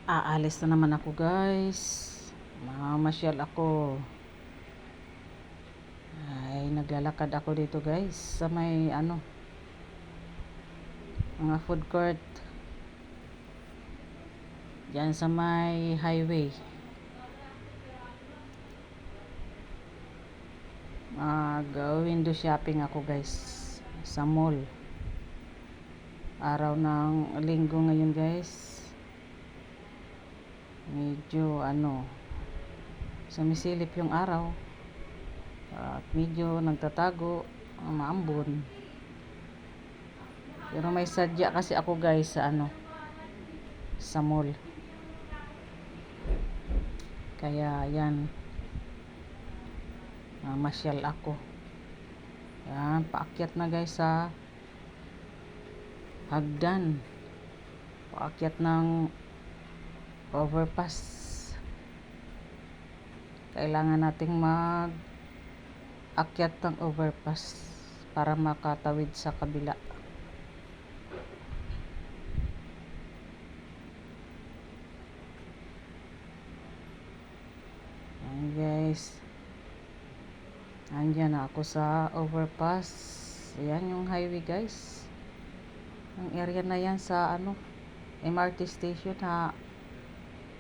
Aalis na naman ako, guys. Mamasyal ako. Ay, naglalakad ako dito, guys. Sa may mga food court. Diyan sa may highway. Mag-window shopping ako, guys. Sa mall. Araw ng linggo ngayon, guys. Medyo sumisilip yung araw. At medyo nagtatago ang maambon. Pero may sadya kasi ako, guys, sa mall. Kaya yan, masyal ako. Yan, paakyat na, guys, sa hagdan. Paakyat ng overpass. Kailangan nating akyat ng overpass para makatawid sa kabila. Ayan, guys, andyan na ako sa overpass. Ayan yung highway, guys. Ang area na yan sa MRT station na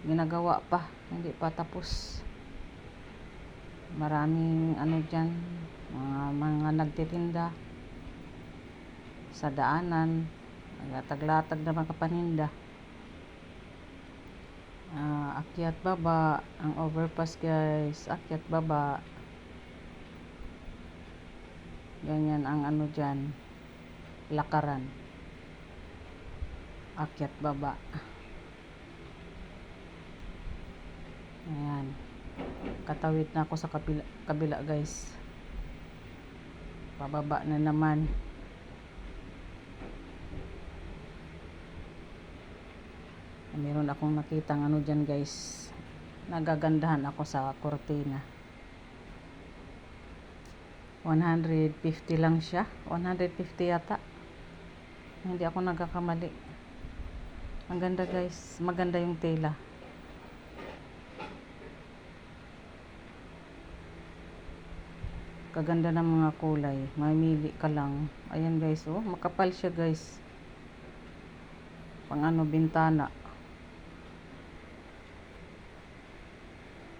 ginagawa pa, hindi pa tapos. Maraming dyan, mga nagtitinda sa daanan, naglatag-latag na mga paninda. Akyat baba ang overpass, guys. Akyat baba. Ganyan ang dyan, lakaran. Akyat baba. Ayan, katawid na ako sa kabila, guys. Pababa na naman. Meron akong nakitang dyan, guys. Nagagandahan ako sa kortina. 150 lang siya. 150 yata. Hindi ako nagkakamali. Ang ganda, guys. Maganda yung tela. Kaganda ng mga kulay. Mamili ka lang. Ayan, guys. Oh, makapal siya, guys. Pang bintana.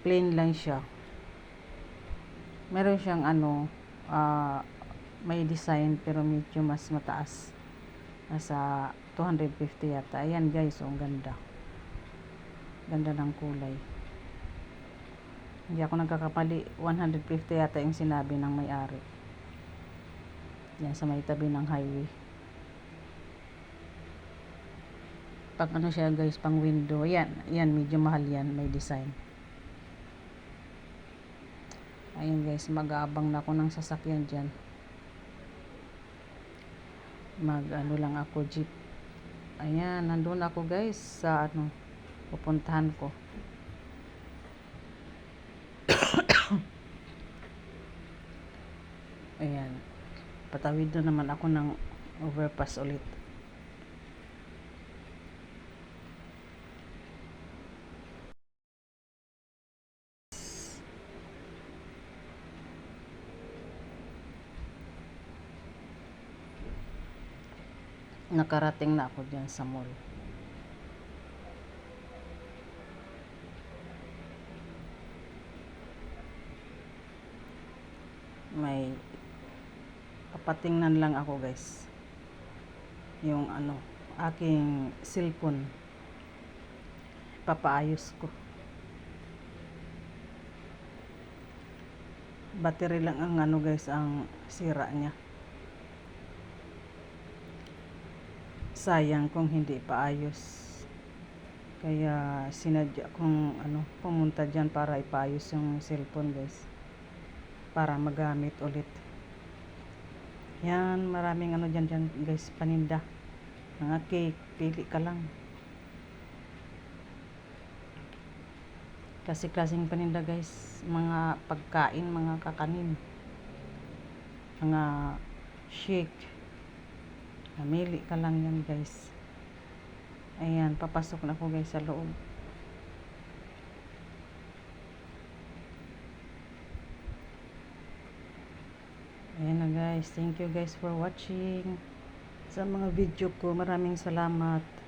Plain lang siya. Meron siyang may design pero medyo mas mataas. Nasa 250 yata. Ayan, guys. Oh, ang ganda. Ganda ng kulay. Hindi ako nagkakapali. 150 yata yung sinabi ng may-ari. Yan, sa may tabi ng highway. Pag siya, guys, pang window. Yan, medyo mahal yan. May design. Ayun, guys, mag-aabang na ako ng sasakyan dyan. Lang ako, jeep. Ayan, nandun ako, guys, sa pupuntahan ko. Ayan, patawid na naman ako ng overpass ulit. Nakarating na ako dyan sa mall. May papatingnan lang ako, guys. Yung aking cellphone. Papaayos ko. Battery lang ang guys, ang sira niya. Sayang kung hindi paayos. Kaya sinadya kong pumunta dyan para ipaayos yung cellphone, guys, para magamit ulit. Yan, maraming dyan, guys, paninda. Mga cake, pili ka lang. Kasi-klaseng paninda, guys. Mga pagkain, mga kakanin. Mga shake. Namili ka lang yan, guys. Ayan, papasok na ako guys sa loob. Ayan na guys. Thank you guys for watching. Sa mga video ko, maraming salamat.